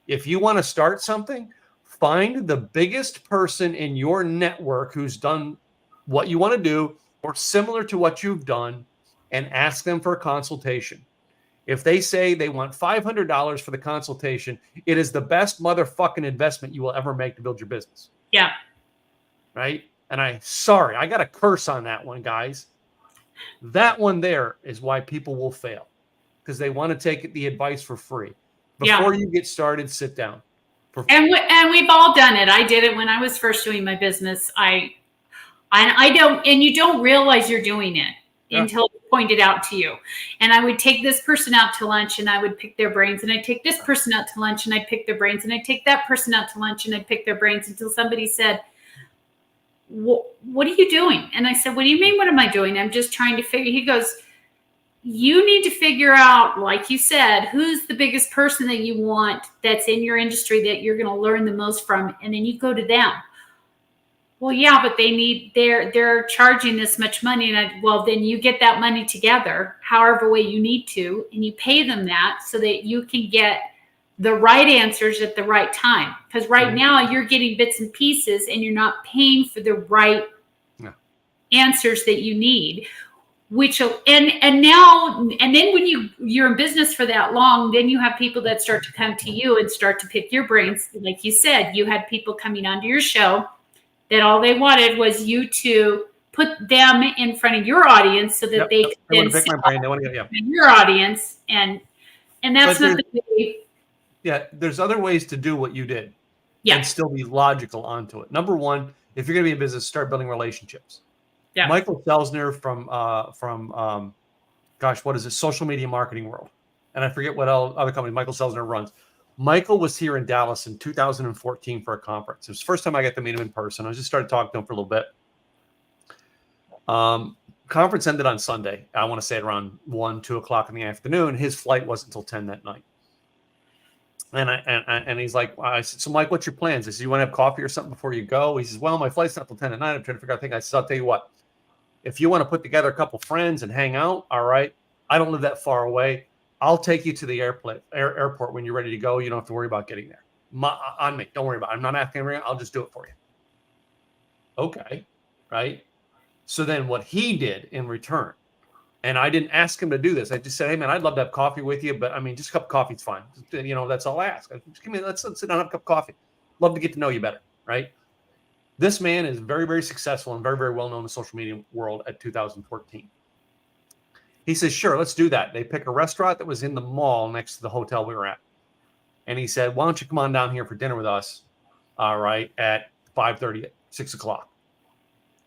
S2: If you want to start something, find the biggest person in your network who's done what you want to do or similar to what you've done, and ask them for a consultation. If they say they want $500 for the consultation, it is the best motherfucking investment you will ever make to build your business.
S1: Yeah.
S2: Right? And I got a curse on that one, guys. That one there is why people will fail, because they want to take the advice for free. Before you get started, sit down.
S1: And we've all done it. I did it when I was first doing my business. You don't realize you're doing it until it's pointed out to you. And I would take this person out to lunch and I would pick their brains, and I'd take this person out to lunch and I'd pick their brains, and I'd take that person out to lunch and I'd pick their brains, until somebody said, what are you doing? And I said, what do you mean, what am I doing? I'm just trying to figure. He goes, you need to figure out, like you said, who's the biggest person that you want that's in your industry that you're going to learn the most from, and then you go to them. Well, yeah, but they're charging this much money, and then you get that money together, however way you need to, and you pay them that so that you can get the right answers at the right time. Because right now you're getting bits and pieces, and you're not paying for the right answers that you need. And then when you're in business for that long, then you have people that start to come to you and start to pick your brains. Like you said, you had people coming onto your show that all they wanted was you to put them in front of your audience so that they could then pick my brain. They want to get your audience, and that's not the way.
S2: Yeah, there's other ways to do what you did, and still be logical onto it. Number one, if you're going to be in business, start building relationships. Yeah. Michael Selsner from what is it? Social Media Marketing World. And I forget what other company Michael Selsner runs. Michael was here in Dallas in 2014 for a conference. It was the first time I got to meet him in person. I just started talking to him for a little bit. Conference ended on Sunday. I want to say at around 2 o'clock in the afternoon. His flight wasn't until 10 that night. And he's like, I said, so Mike, what's your plans? I said, you want to have coffee or something before you go? He says, well, my flight's not till 10 at night. I'm trying to figure out things. I said, I'll tell you what. If you want to put together a couple friends and hang out, all right. I don't live that far away. I'll take you to the airport when you're ready to go. You don't have to worry about getting there. On me. Don't worry about it. I'm not asking anything. I'll just do it for you. Okay. Right. So then what he did in return, and I didn't ask him to do this. I just said, hey, man, I'd love to have coffee with you. But I mean, just a cup of coffee is fine. You know, that's all I ask. Just let's sit down and have a cup of coffee. Love to get to know you better. Right. This man is very, very successful and very, very well known in the social media world at 2014. He says, sure, let's do that. They pick a restaurant that was in the mall next to the hotel we were at. And he said, why don't you come on down here for dinner with us, all right, at 5:30, 6 o'clock,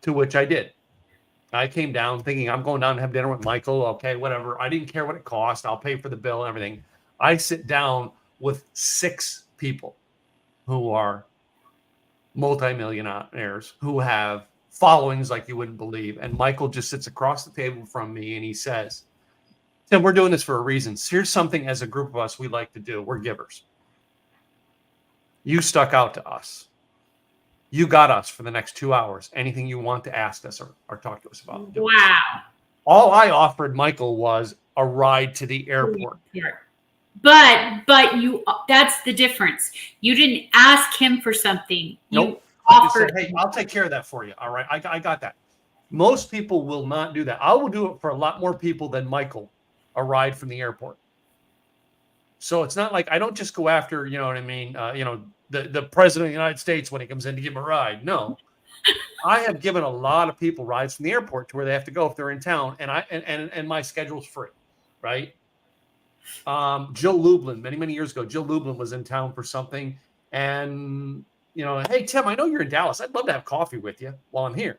S2: to which I did. I came down thinking I'm going down to have dinner with Michael. Okay, whatever. I didn't care what it cost. I'll pay for the bill and everything. I sit down with 6 people who are multimillionaires who have followings like you wouldn't believe. And Michael just sits across the table from me and he says, Tim, we're doing this for a reason. Here's something as a group of us we like to do. We're givers. You stuck out to us. You got us for the next 2 hours. Anything you want to ask us or talk to us about.
S1: Wow.
S2: All I offered Michael was a ride to the airport.
S1: But you, that's the difference. You didn't ask him for something. You
S2: Nope. I just
S1: offered
S2: said, hey,
S1: him.
S2: I'll take care of that for you. All right. I got that. Most people will not do that. I will do it for a lot more people than Michael, a ride from the airport. So it's not like I don't just go after, you know what I mean? The president of the United States when he comes in to give him a ride. No, I have given a lot of people rides from the airport to where they have to go if they're in town, and my schedule's free, right? Jill Lublin, many years ago, Jill Lublin was in town for something, and hey Tim, I know you're in Dallas. I'd love to have coffee with you while I'm here.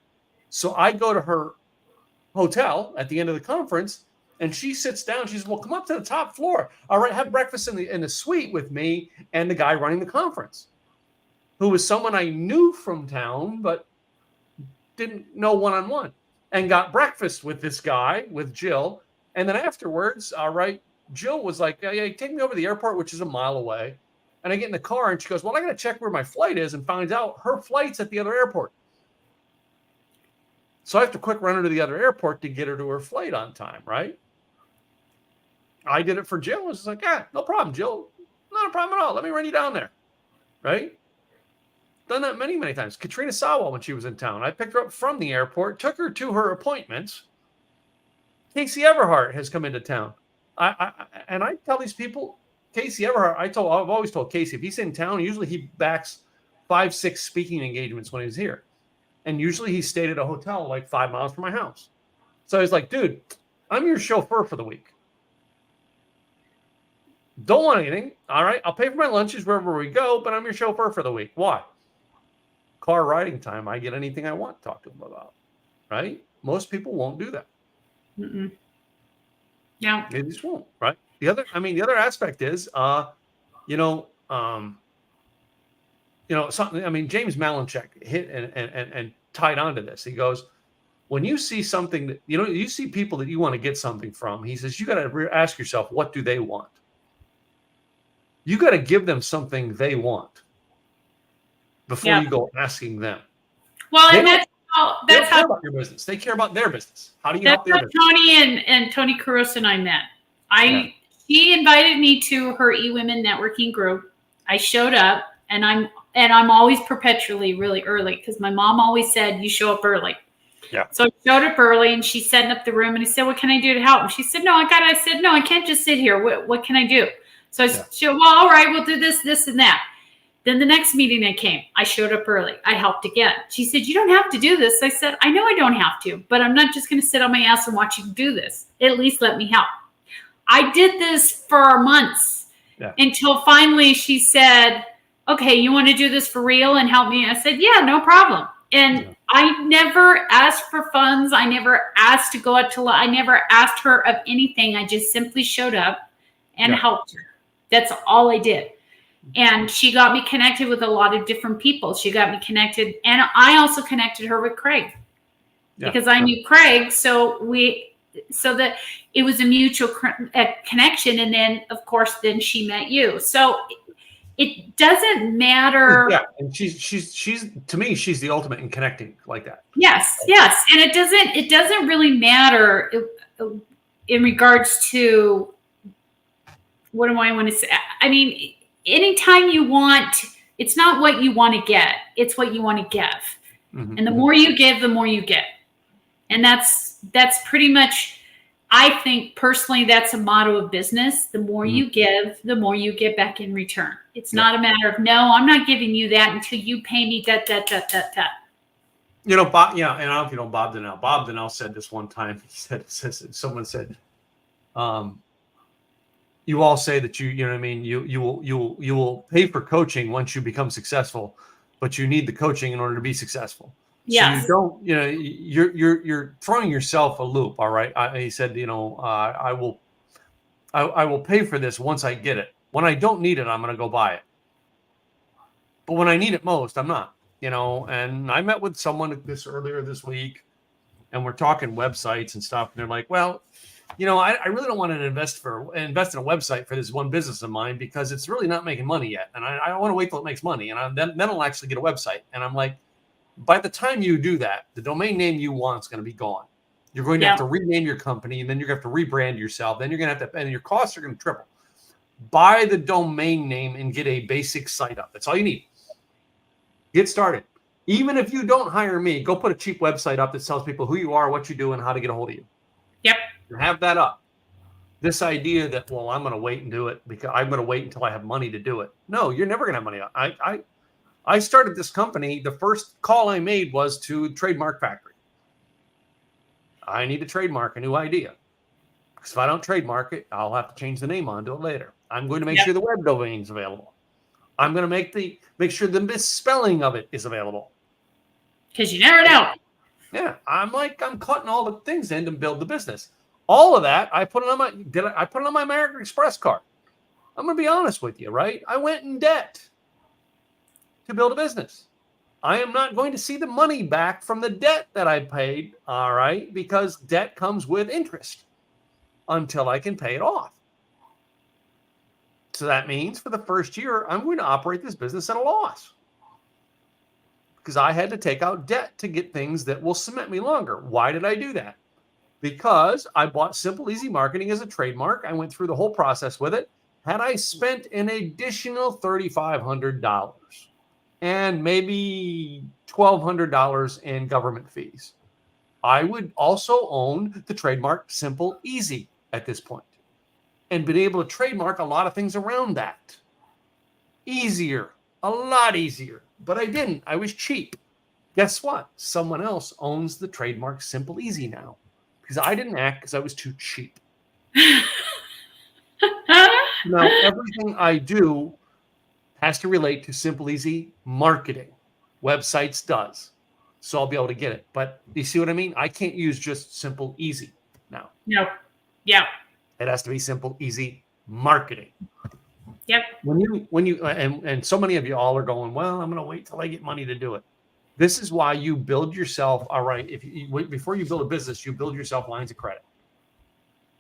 S2: So I go to her hotel at the end of the conference, and she sits down. She says, "Well, come up to the top floor. All right, have breakfast in the suite with me and the guy running the conference, who was someone I knew from town, but didn't know one-on-one, and got breakfast with this guy, with Jill. And then afterwards, all right, Jill was like, hey, take me over to the airport, which is a mile away. And I get in the car, and she goes, well, I got to check where my flight is, and finds out her flight's at the other airport. So I have to quick run her to the other airport to get her to her flight on time, right? I did it for Jill. I was like, no problem, Jill. Not a problem at all. Let me run you down there, right? Done that many times. Katrina Sawa, when she was in town, I picked her up from the airport, took her to her appointments. Casey Everhart has come into town. I tell these people, Casey Everhart, I've always told Casey, if he's in town, usually he backs 5-6 speaking engagements when he's here. And usually he stayed at a hotel like 5 miles from my house. So I was like, dude, I'm your chauffeur for the week. Don't want anything. All right. I'll pay for my lunches wherever we go, but I'm your chauffeur for the week. Why? Car riding time. I get anything I want to talk to them about. Right? Most people won't do that.
S1: Mm-mm. Yeah.
S2: They just won't. Right? The other aspect is, something. James Malinchak hit and tied onto this. He goes, when you see something that, you see people that you want to get something from, he says, you got to ask yourself, what do they want? You got to give them something they want before you go asking them.
S1: Well,
S2: they
S1: and that's
S2: how care about your business. They care about their business. How do you help their business?
S1: Tony and Tony Caruso and I met. She invited me to her eWomen networking group. I showed up, and I'm always perpetually really early because my mom always said you show up early.
S2: Yeah.
S1: So I showed up early, and she's setting up the room, and I said, "What can I do to help?" And she said, I said, "No, I can't just sit here. What can I do?" So she said, well, all right, we'll do this, and that. Then the next meeting I came, I showed up early. I helped again. She said, you don't have to do this. I said, I know I don't have to, but I'm not just going to sit on my ass and watch you do this. At least let me help. I did this for months until finally she said, okay, you want to do this for real and help me? I said, yeah, no problem. And I never asked for funds. I never asked to go out to, I never asked her of anything. I just simply showed up and helped her. That's all I did. And she got me connected with a lot of different people. She got me connected. And I also connected her with Craig because I knew Craig. So that it was a mutual connection. And then, of course, then she met you. So it doesn't matter.
S2: Yeah. And she's to me, she's the ultimate in connecting like that.
S1: Yes. And it doesn't really matter in regards to, what do I want to say? I mean, anytime you want, it's not what you want to get, it's what you want to give. Mm-hmm. And the more you give, the more you get. And that's pretty much, I think personally, that's a motto of business. The more you give, the more you get back in return. It's not a matter of, no, I'm not giving you that until you pay me that.
S2: Bob, and I don't know if you know Bob Donnell. Bob Donnell said this one time. He said, someone said, you all say that you know what I mean, you will pay for coaching once you become successful, but you need the coaching in order to be successful.
S1: Yes.
S2: So you don't, you're throwing yourself a loop. All right. He said, I will pay for this once I get it. When I don't need it, I'm going to go buy it. But when I need it most, I'm not, and I met with someone earlier this week, and we're talking websites and stuff. And they're like, well, I really don't want to invest in a website for this one business of mine because it's really not making money yet. And I want to wait till it makes money. And then I'll actually get a website. And I'm like, by the time you do that, the domain name you want is going to be gone. You're going to have to rename your company, and then you're going to have to rebrand yourself. Then you're going to have to, and your costs are going to triple. buy the domain name and get a basic site up. That's all you need. Get started. Even if you don't hire me, go put a cheap website up that tells people who you are, what you do, and how to get a hold of you.
S1: Yep.
S2: Have that up. This idea that, well, I'm going to wait and do it because I'm going to wait until I have money to do it. No, you're never going to have money. I started this company. The first call I made was to Trademark Factory. I need to trademark a new idea. Because if I don't trademark it, I'll have to change the name onto it later. I'm going to make sure the web domain is available. I'm going to make sure the misspelling of it is available.
S1: Because you never know.
S2: Yeah, I'm cutting all the things in to build the business. All of that, I put it on my American Express card. I'm going to be honest with you, right? I went in debt to build a business. I am not going to see the money back from the debt that I paid, all right, because debt comes with interest until I can pay it off. So that means for the first year, I'm going to operate this business at a loss because I had to take out debt to get things that will cement me longer. Why did I do that? Because I bought Simple Easy Marketing as a trademark. I went through the whole process with it. Had I spent an additional $3,500 and maybe $1,200 in government fees, I would also own the trademark Simple Easy at this point and been able to trademark a lot of things around that. Easier, a lot easier, but I didn't. I was cheap. Guess what? Someone else owns the trademark Simple Easy now because I didn't act because I was too cheap. Now, everything I do has to relate to Simple Easy marketing. Websites does. So I'll be able to get it. But you see what I mean? I can't use just Simple Easy now.
S1: No. Yeah.
S2: It has to be Simple Easy marketing.
S1: Yep.
S2: When you and so many of you all are going, well, I'm going to wait till I get money to do it. This is why you build yourself. All right. Before you build a business, you build yourself lines of credit.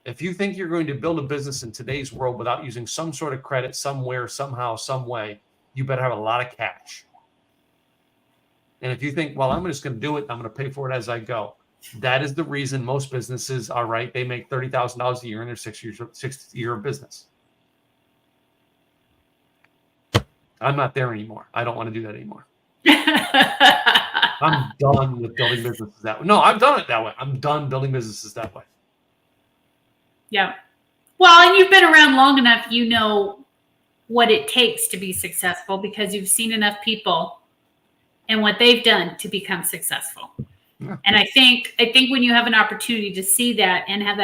S2: If you think you're going to build a business in today's world without using some sort of credit somewhere, somehow, some way, you better have a lot of cash. And if you think, well, I'm just going to do it, I'm going to pay for it as I go. That is the reason most businesses are right. They make $30,000 a year in their sixth year of business. I'm not there anymore. I don't want to do that anymore. I'm done with building businesses that way. No, I've done it that way. I'm done building businesses that way.
S1: Yeah. Well, and you've been around long enough, you know what it takes to be successful because you've seen enough people and what they've done to become successful. Yeah. And I think when you have an opportunity to see that and have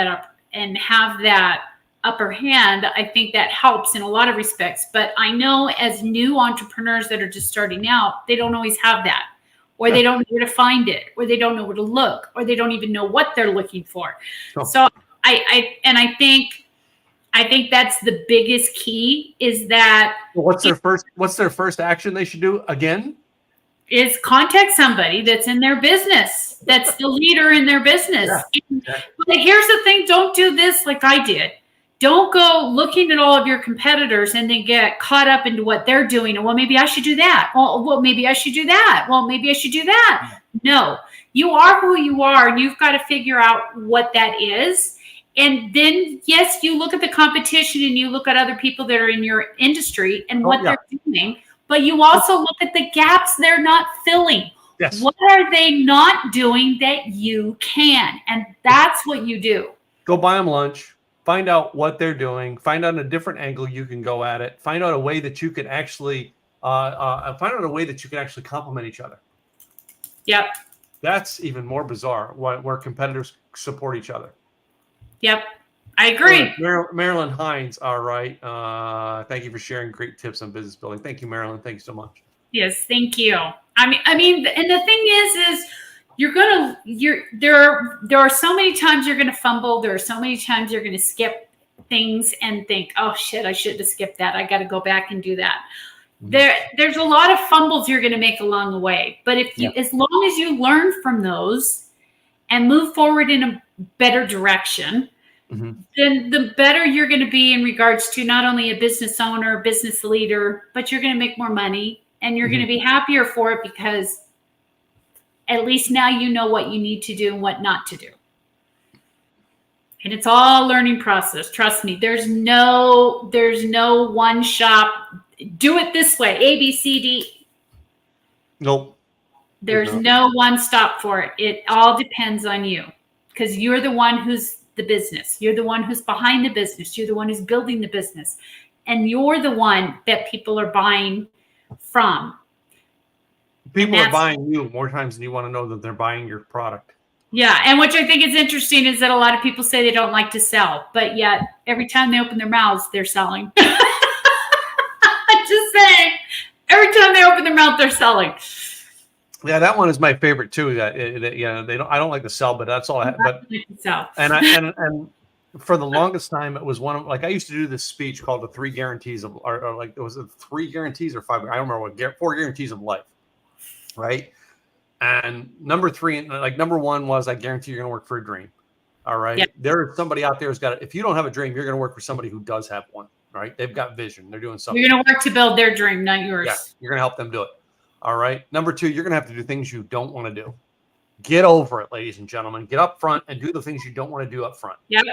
S1: that upper hand, I think that helps in a lot of respects. But I know as new entrepreneurs that are just starting out, they don't always have that, or they don't know where to find it, or they don't know where to look, or they don't even know what they're looking for. Oh. So I think that's the biggest key is that.
S2: What's their first action they should do again?
S1: Is contact somebody that's in their business, that's the leader in their business. Yeah. But here's the thing, don't do this like I did. Don't go looking at all of your competitors and then get caught up into what they're doing. Well, maybe I should do that. Well, maybe I should do that. Well, maybe I should do that. No, you are who you are, and you've got to figure out what that is. And then, yes, you look at the competition and you look at other people that are in your industry and what they're doing, but you also look at the gaps they're not filling. Yes. What are they not doing that you can? And that's what you do.
S2: Go buy them lunch. Find out what they're doing. Find out a different angle you can go at it. Find out a way that you can actually complement each other.
S1: Yep.
S2: That's even more bizarre. Where competitors support each other.
S1: Yep, I agree.
S2: Marilyn Hines, all right. Thank you for sharing great tips on business building. Thank you, Marilyn. Thank you so much.
S1: Yes, thank you. I mean, and the thing is there are so many times you're gonna fumble. There are so many times you're gonna skip things and think, oh shit, I should have skipped that. I got to go back and do that. There's a lot of fumbles you're gonna make along the way, but as long as you learn from those and move forward in a better direction, then the better you're going to be in regards to not only a business owner, business leader, but you're going to make more money and you're going to be happier for it because at least now you know what you need to do and what not to do. And it's all learning process. Trust me. There's no one shop. Do it this way. A, B, C, D.
S2: Nope.
S1: There's no one stop for it. It all depends on you, because you're the one who's the business. You're the one who's behind the business. You're the one who's building the business. And you're the one that people are buying from.
S2: People are buying you more times than you want to know that they're buying your product.
S1: Yeah, and which I think is interesting is that a lot of people say they don't like to sell, but yet every time they open their mouths, they're selling. Just saying, every time they open their mouth, they're selling.
S2: Yeah, that one is my favorite too. That they don't. I don't like to sell, but that's all. And for the longest time, it was one of I used to do this speech called the 3 guarantees of, or like it was 3 guarantees or 5. I don't remember what 4 guarantees of life, right? And number 3, number 1 was I guarantee you're going to work for a dream. All right. Yep. There's somebody out there who's got it. If you don't have a dream, you're going to work for somebody who does have one. Right? They've got vision. They're doing something.
S1: You're going to work to build their dream, not yours.
S2: Yeah, you're going to help them do it. All right. Number 2, you're going to have to do things you don't want to do. Get over it, ladies and gentlemen. Get up front and do the things you don't want to do up front.
S1: Yep.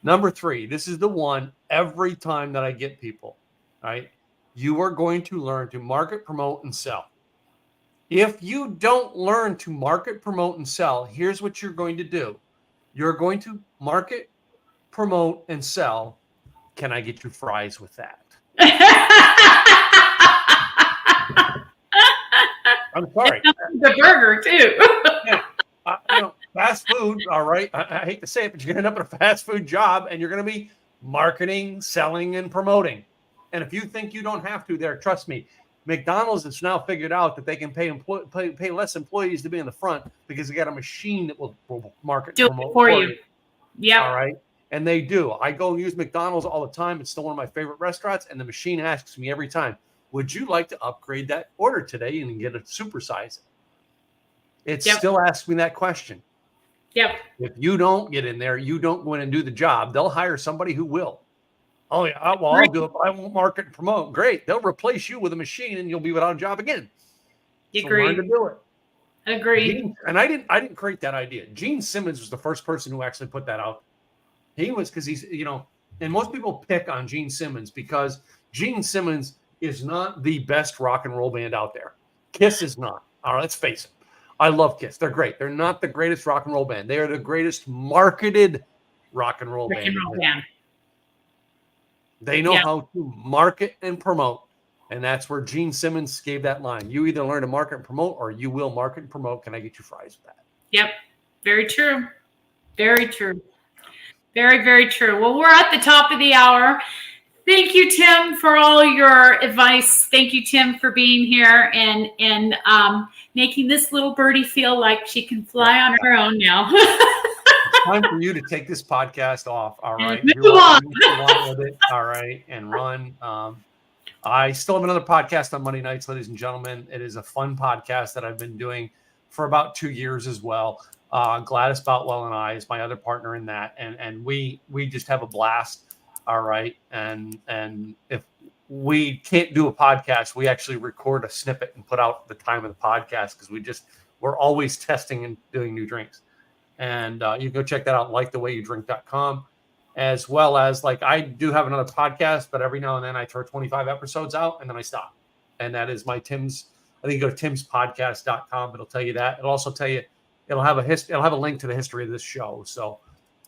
S2: Number 3, this is the one every time that I get people. Right? You are going to learn to market, promote, and sell. If you don't learn to market, promote, and sell, here's what you're going to do. You're going to market, promote, and sell. Can I get you fries with that? I'm sorry.
S1: The burger, too.
S2: Yeah. Fast food, all right. I hate to say it, but you're going to end up in a fast food job, and you're going to be marketing, selling, and promoting. And if you think you don't have to there, trust me, McDonald's has now figured out that they can pay less employees to be in the front because they got a machine that will market
S1: do
S2: promote
S1: it for you. Yeah.
S2: All right. And they do. I go and use McDonald's all the time. It's still one of my favorite restaurants. And the machine asks me every time, would you like to upgrade that order today and get a supersize it? It still asks me that question.
S1: Yep.
S2: If you don't get in there, you don't go in and do the job, they'll hire somebody who will. Oh, yeah, well, I'll do it, but I won't market and promote. Great. They'll replace you with a machine and you'll be without a job again.
S1: Agree.
S2: Learn to do it.
S1: Agreed.
S2: And I didn't create that idea. Gene Simmons was the first person who actually put that out. He was, because he's, and most people pick on Gene Simmons because Gene Simmons is not the best rock and roll band out there. Kiss is not. All right, let's face it. I love Kiss. They're great. They're not the greatest rock and roll band. They are the greatest marketed rock and roll band. They know how to market and promote. And that's where Gene Simmons gave that line. You either learn to market and promote or you will market and promote. Can I get you fries with that?
S1: Yep. Very true. Very true. Very, very true. Well, we're at the top of the hour. Thank you, Tim, for all your advice. Thank you, Tim, for being here and making this little birdie feel like she can fly on her own now.
S2: It's time for you to take this podcast off. All right.
S1: Move on.
S2: With it, all right. And run. I still have another podcast on Monday nights, ladies and gentlemen. It is a fun podcast that I've been doing for about 2 years as well. Gladys Boutwell and I is my other partner in that. And we just have a blast. All right. And if we can't do a podcast, we actually record a snippet and put out the time of the podcast because we're always testing and doing new drinks. And you can go check that out, likethewayyouDrink.com, as well as I do have another podcast, but every now and then I throw 25 episodes out and then I stop. And that is my Tim's. I think you go to timspodcast.com. It'll tell you that. It'll also tell you, it'll have a link to the history of this show. So,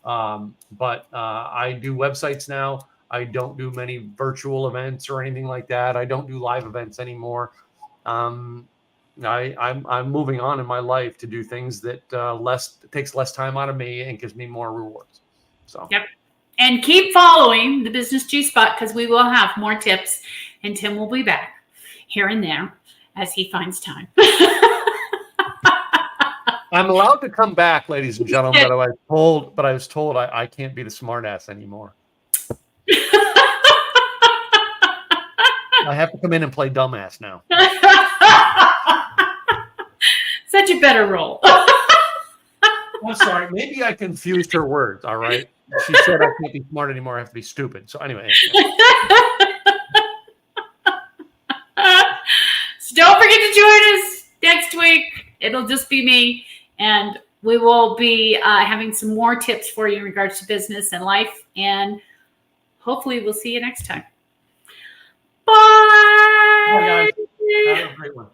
S2: but I do websites now. I don't do many virtual events or anything like that. I don't do live events anymore. I'm moving on in my life to do things that takes less time out of me and gives me more rewards. So
S1: yep. And keep following the Business G-Spot because we will have more tips and Tim will be back here and there as he finds time.
S2: I'm allowed to come back, ladies and gentlemen, but I was told I can't be the smartass anymore. I have to come in and play dumbass now.
S1: Such a better role.
S2: I'm sorry. Maybe I confused her words. All right. She said I can't be smart anymore. I have to be stupid. So anyway.
S1: So don't forget to join us next week. It'll just be me. And we will be having some more tips for you in regards to business and life. And hopefully we'll see you next time. Bye.
S2: Bye, guys. Have a great one.